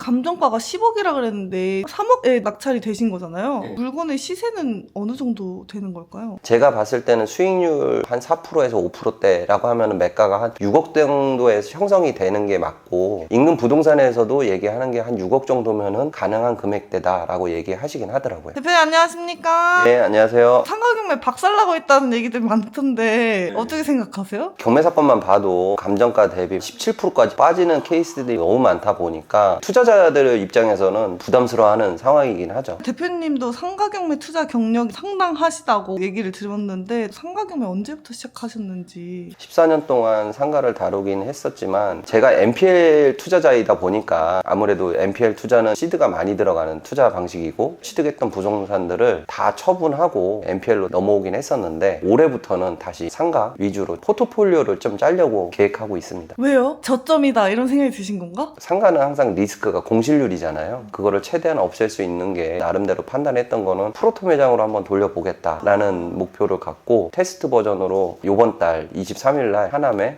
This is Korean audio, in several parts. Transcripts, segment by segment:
감정가가 10억이라 그랬는데 3억에 낙찰이 되신 거잖아요. 물건의 시세는 어느 정도 되는 걸까요? 제가 봤을 때는 수익률 한 4%에서 5%대라고 하면 매가가 한 6억 정도에서 형성이 되는 게 맞고, 인근 부동산에서도 얘기하는 게 한 6억 정도면은 가능한 금액대다라고 얘기하시긴 하더라고요. 대표님 안녕하십니까? 네, 안녕하세요. 상가 경매 박살나고 있다는 얘기들 많던데 어떻게 생각하세요? 경매 사건만 봐도 감정가 대비 17%까지 빠지는 케이스들이 너무 많다 보니까 투자자들 입장에서는 부담스러워하는 상황이긴 하죠. 대표님도 상가 경매 투자 경력이 상당하시다고 얘기를 들었는데 상가 경매 언제부터 시작하셨는지. 14년 동안 상가를 다루긴 했었지만 제가 NPL 투자자이다 보니까 아무래도 NPL 투자는 시드가 많이 들어가는 투자 방식이고, 취득했던 부동산들을 다 처분하고 NPL로 넘어오긴 했었는데 올해부터는 다시 상가 위주로 포트폴리오를 좀 짜려고 계획하고 있습니다. 왜요? 저점이다 이런 생각이 드신 건가? 상가는 항상 리스크가 공실률이잖아요. 그거를 최대한 없앨 수 있는 게 나름대로 판단했던 거는 프로토 매장으로 한번 돌려보겠다라는 목표를 갖고 테스트 버전으로 이번 달 23일날 하남에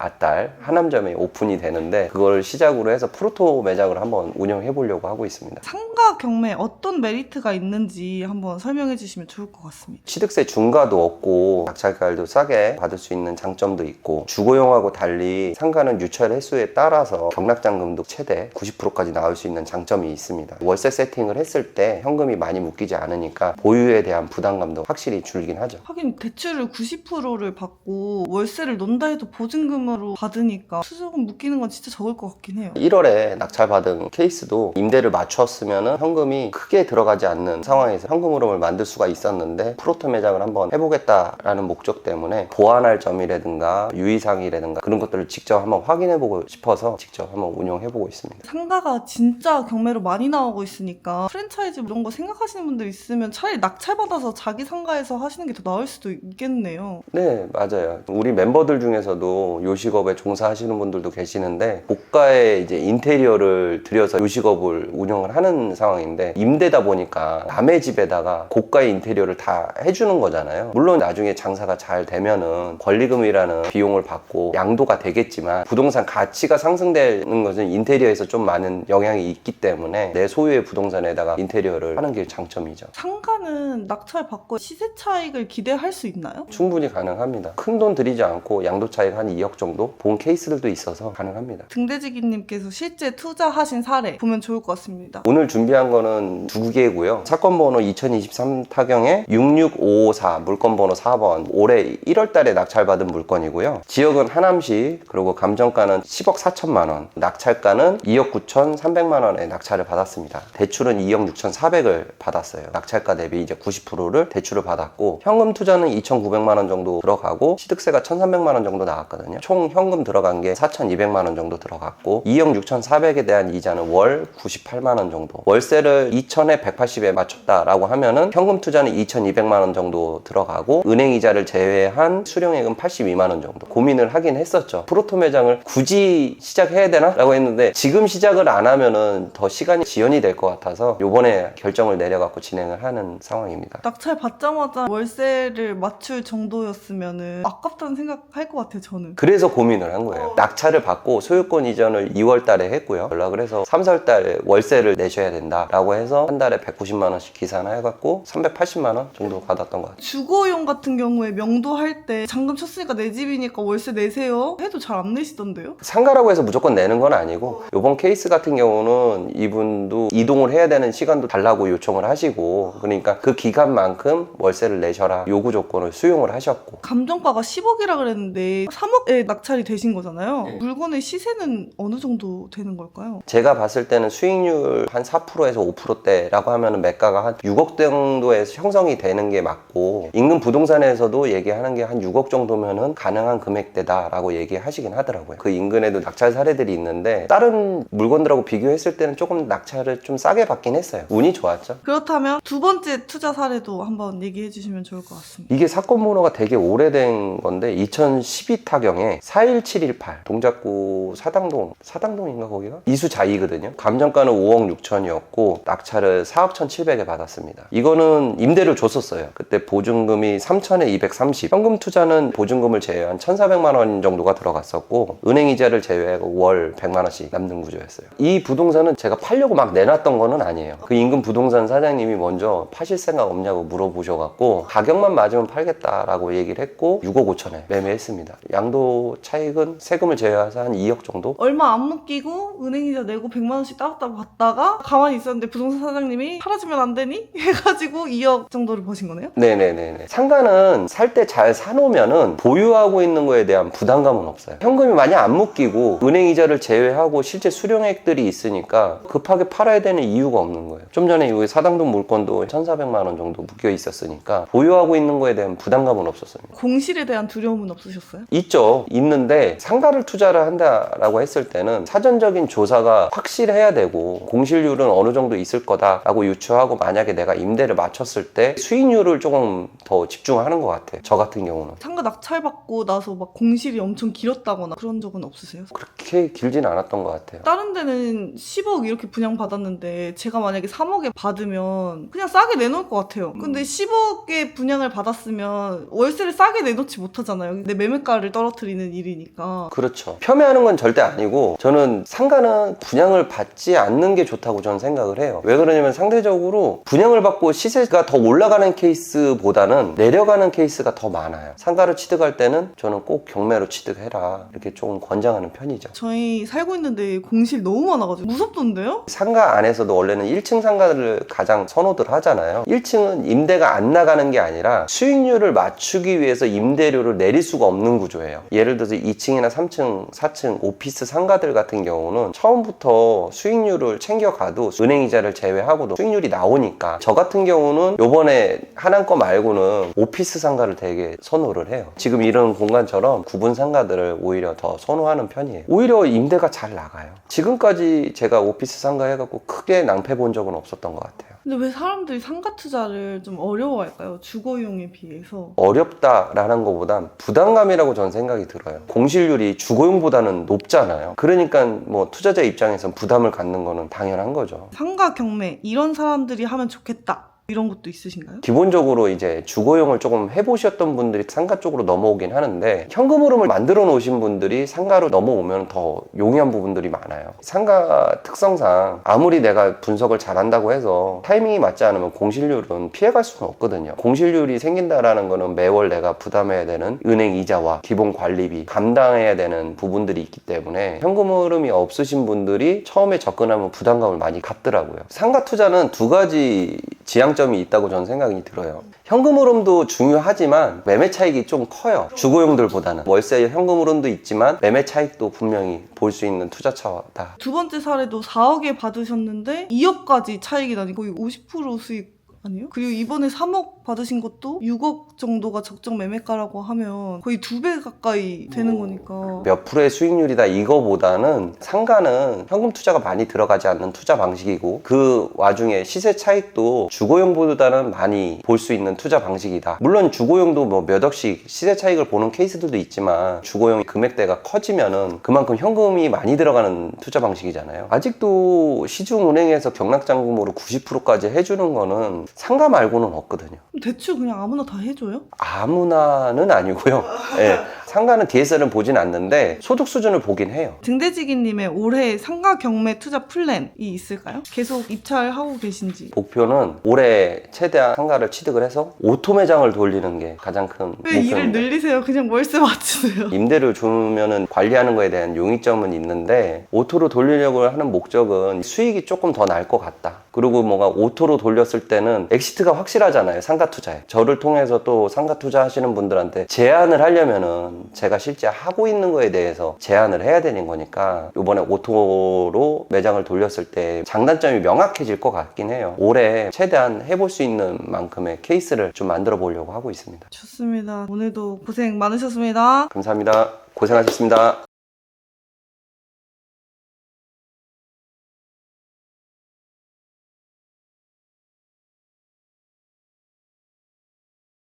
하남점이 오픈이 되는데, 그걸 시작으로 해서 프로토 매장을 한번 운영해 보려고 하고 있습니다. 상가 경매에 어떤 메리트가 있는지 한번 설명해 주시면 좋을 것 같습니다. 취득세 중과도 없고 낙찰가율도 싸게 받을 수 있는 장점도 있고, 주거용하고 달리 상가는 유찰 횟수에 따라서 경락잔금도 최대 90%까지 나올 수 있는 장점이 있습니다. 월세 세팅을 했을 때 현금이 많이 묶이지 않으니까 보유에 대한 부담감도 확실히 줄긴 하죠. 하긴 대출을 90%를 받고 월세를 논다 해도 보증금으로 받으니까 수수금 묶이는 건 진짜 적을 것 같긴 해요. 1월에 낙찰받은 케이스도 임대를 맞추었으면 현금이 크게 들어가지 않는 상황에서 현금 흐름을 만들 수가 있었는데, 프로토 매장을 한번 해보겠다라는 목적 때문에 보완할 점이라든가 유의사항이라든가 그런 것들을 직접 한번 확인해보고 싶어서 직접 한번 운영해보고 있습니다. 상가가 진짜 경매로 많이 나오고 있으니까 프랜차이즈 이런 거 생각하시는 분들 있으면 차라리 낙찰받아서 자기 상가에서 하시는 게 더 나을 수도 있겠네요. 네, 맞아요. 우리 멤버들 중에서도 요식업에 종사하시는 분들도 계시는데, 고가의 이제 인테리어를 들여서 요식업을 운영을 하는 상황인데, 임대다 보니까 남의 집에다가 고가의 인테리어를 다 해주는 거잖아요. 물론 나중에 장사가 잘 되면은 권리금이라는 비용을 받고 양도가 되겠지만, 부동산 가치가 상승되는 것은 인테리어에서 좀 많은 영향이 있기 때문에 내 소유의 부동산에다가 인테리어를 하는 게 장점이죠. 상가는 낙찰 받고 시세 차익을 기대할 수 있나요? 충분히 가능합니다. 큰 돈 들이지 않고 양도 차익 한 2억 정도 본 케이스들도 있어서 가능합니다. 등대지기님께서 실제 투자하신 사례 보면 좋을 것 같습니다. 오늘 준비한 거는 두 개고요. 사건 번호 2023 타경에 66554, 물건 번호 4번, 올해 1월 달에 낙찰받은 물건이고요. 지역은 하남시, 그리고 감정가는 10억 4천만 원, 낙찰가는 2억 9,300만 원의 낙찰을 받았습니다. 대출은 2억 6,400을 받았어요. 낙찰가 대비 이제 90%를 대출을 받았고, 현금 투자는 2,900만 원 정도 들어가고 취득세가 1,300만 원 정도 나왔거든요. 총 현금 들어간 게 4,200만 원 정도 들어갔고, 2억 6,400에 대한 이자는 월 98만 원 정도. 월세를 2,000에 180에 맞췄다라고 하면은 현금 투자는 2,200만 원 정도 들어가고, 은행 이자를 제외한 수령액은 82만 원 정도. 고민을 하긴 했었죠. 프로토 매장을 굳이 시작해야 되나? 라고 했는데, 지금 시작을 안 하면은 더 시간이 지연이 될 것 같아서 요번에 결정을 내려갖고 진행을 하는 상황입니다. 낙찰 받자마자 월세를 맞출 정도였으면은 아깝다는 생각할 것 같아요, 저는. 그래서 고민을 한 거예요. 낙찰을 받고 소유권 이전을 2월 달에 했고요. 연락을 해서 3, 4월 달에 월세를 내셔야 된다라고 해서 한 달에 190만 원씩 계산해갖고 380만 원 정도 받았던 것 같아요. 주거용 같은 경우에 명도할 때 잔금 쳤으니까 내 집이니까 월세 내세요 해도 잘 안 내시던데요? 상가라고 해서 무조건 내는 건 아니고, 이번 케이스 같은 경우는 이분도 이동을 해야 되는 시간도 달라고 요청을 하시고, 그러니까 그 기간만큼 월세를 내셔라 요구 조건을 수용을 하셨고. 감정가가 10억이라 그랬는데 3억에 낙찰이 되신 거잖아요. 물건의 시세는 어느 정도 되는 걸까요? 제가 봤을 때는 수익률 한 4%에서 5%대라고 하면 매가가 한 6억 정도에서 형성이 되는 게 맞고, 인근 부동산에서도 얘기하는 게 한 6억 정도면은 가능한 금액대다라고 얘기하시긴 하더라고요. 그 인근에도 낙찰 사례들이 있는데, 다른 물건들하고 비교했을 때는 조금 낙찰을 좀 싸게 받긴 했어요. 운이 좋았죠. 그렇다면 두 번째 투자 사례도 한번 얘기해 주시면 좋을 것 같습니다. 이게 사건 번호가 되게 오래된 건데, 2012 타경에 41718 동작구 사당동인가 거기가? 이수자이거든요. 감정가는 5억 6천이었고 낙찰을 4억 1,700에 받았습니다. 이거는 임대를 줬었어요. 그때 보증금이 3천에 230, 현금 투자는 보증금을 제외한 1,400만 원 정도가 들어갔었고, 은행 이자를 제외하고 월 100만 원씩 남는 구조였어요. 이 부동산 입장에서는 제가 팔려고 막 내놨던 거는 아니에요. 그 인근 부동산 사장님이 먼저 파실 생각 없냐고 물어보셔갖고 가격만 맞으면 팔겠다라고 얘기를 했고 6억 5천에 매매했습니다. 양도 차익은 세금을 제외해서 한 2억 정도? 얼마 안 묶이고 은행이자 내고 100만 원씩 따로따로 받다가 가만히 있었는데 부동산 사장님이 팔아주면 안 되니? 해가지고 2억 정도를 버신 거네요? 네네네. 상가는 살 때 잘 사놓으면은 보유하고 있는 거에 대한 부담감은 없어요. 현금이 많이 안 묶이고 은행 이자를 제외하고 실제 수령액들이 있으니까 급하게 팔아야 되는 이유가 없는 거예요. 좀 전에 여기 사당동 물건도 1,400만 원 정도 묶여 있었으니까 보유하고 있는 거에 대한 부담감은 없었습니다. 공실에 대한 두려움은 없으셨어요? 있죠. 있는데 상가를 투자를 한다라고 했을 때는 사전적인 조사가 확실해야 되고 공실률은 어느 정도 있을 거다라고 유추하고 만약에 내가 임대를 맞췄을 때 수익률을 조금 더 집중하는 것 같아요. 저 같은 경우는. 상가 낙찰받고 나서 막 공실이 엄청 길었다거나 그런 적은 없으세요? 그렇게 길진 않았던 것 같아요. 다른 데는 10억 이렇게 분양받았는데 제가 만약에 3억에 받으면 그냥 싸게 내놓을 것 같아요. 근데 10억에 분양을 받았으면 월세를 싸게 내놓지 못하잖아요. 내 매매가를 떨어뜨리는 일이니까. 그렇죠. 폄훼하는 건 절대 아니고 저는 상가는 분양을 받지 않는 게 좋다고 저는 생각을 해요. 왜 그러냐면 상대적으로 분양을 받고 시세가 더 올라가는 케이스보다는 내려가는 케이스가 더 많아요. 상가를 취득할 때는 저는 꼭 경매로 취득해라 이렇게 조금 권장하는 편이죠. 저희 살고 있는데 공실 너무 많아가지고 무섭던데요? 상가 안에서도 원래는 1층 상가를 가장 선호들 하잖아요. 1층은 임대가 안 나가는 게 아니라 수익률을 맞추기 위해서 임대료를 내릴 수가 없는 구조예요. 예를 들어서 2층이나 3층, 4층 오피스 상가들 같은 경우는 처음부터 수익률을 챙겨가도 은행이자를 제외하고도 수익률이 나오니까 저 같은 경우는 요번에 하나인 거 말고는 오피스 상가를 되게 선호를 해요. 지금 이런 공간처럼 구분 상가들을 오히려 더 선호하는 편이에요. 오히려 임대가 잘 나가요. 지금까지 제가 오피스 상가 해갖고 크게 낭패 본 적은 없었던 것 같아요. 근데 왜 사람들이 상가 투자를 좀 어려워할까요? 주거용에 비해서. 어렵다라는 것보단 부담감이라고 저는 생각이 들어요. 공실률이 주거용보다는 높잖아요. 그러니까 뭐 투자자 입장에선 부담을 갖는 거는 당연한 거죠. 상가 경매 이런 사람들이 하면 좋겠다. 이런 것도 있으신가요? 기본적으로 이제 주거용을 조금 해보셨던 분들이 상가 쪽으로 넘어오긴 하는데 현금 흐름을 만들어 놓으신 분들이 상가로 넘어오면 더 용이한 부분들이 많아요. 상가 특성상 아무리 내가 분석을 잘한다고 해서 타이밍이 맞지 않으면 공실률은 피해갈 수는 없거든요. 공실률이 생긴다라는 거는 매월 내가 부담해야 되는 은행 이자와 기본 관리비 감당해야 되는 부분들이 있기 때문에 현금 흐름이 없으신 분들이 처음에 접근하면 부담감을 많이 갖더라고요. 상가 투자는 두 가지 지향점이 있다고 저는 생각이 들어요. 현금 흐름도 중요하지만 매매 차익이 좀 커요. 주거용들보다는. 월세 현금 흐름도 있지만 매매 차익도 분명히 볼 수 있는 투자처다. 두 번째 사례도 4억에 받으셨는데 2억까지 차익이 나니 거의 50% 수익 아니요? 그리고 이번에 3억 받으신 것도 6억 정도가 적정 매매가라고 하면 거의 2배 가까이 되는 거니까. 몇 프로의 수익률이다 이거보다는 상가는 현금 투자가 많이 들어가지 않는 투자 방식이고 그 와중에 시세 차익도 주거용보다는 많이 볼 수 있는 투자 방식이다. 물론 주거용도 뭐 몇 억씩 시세 차익을 보는 케이스들도 있지만 주거용 금액대가 커지면은 그만큼 현금이 많이 들어가는 투자 방식이잖아요. 아직도 시중은행에서 경락잔금으로 90%까지 해주는 거는 상가 말고는 없거든요. 대출 그냥 아무나 다 해줘요? 아무나는 아니고요. 네, 상가는 DSR은 보진 않는데 소득 수준을 보긴 해요. 등대지기님의 올해 상가 경매 투자 플랜이 있을까요? 계속 입찰하고 계신지. 목표는 올해 최대한 상가를 취득을 해서 오토 매장을 돌리는 게 가장 큰 왜 일을 목표입니다. 늘리세요? 그냥 월세 맞추세요. 임대를 주면은 관리하는 거에 대한 용이점은 있는데 오토로 돌리려고 하는 목적은 수익이 조금 더 날 것 같다. 그리고 뭔가 오토로 돌렸을 때는 엑시트가 확실하잖아요. 상가 투자에. 저를 통해서 또 상가 투자하시는 분들한테 제안을 하려면은 제가 실제 하고 있는 거에 대해서 제안을 해야 되는 거니까 이번에 오토로 매장을 돌렸을 때 장단점이 명확해질 것 같긴 해요. 올해 최대한 해볼 수 있는 만큼의 케이스를 좀 만들어 보려고 하고 있습니다. 좋습니다. 오늘도 고생 많으셨습니다. 감사합니다. 고생하셨습니다.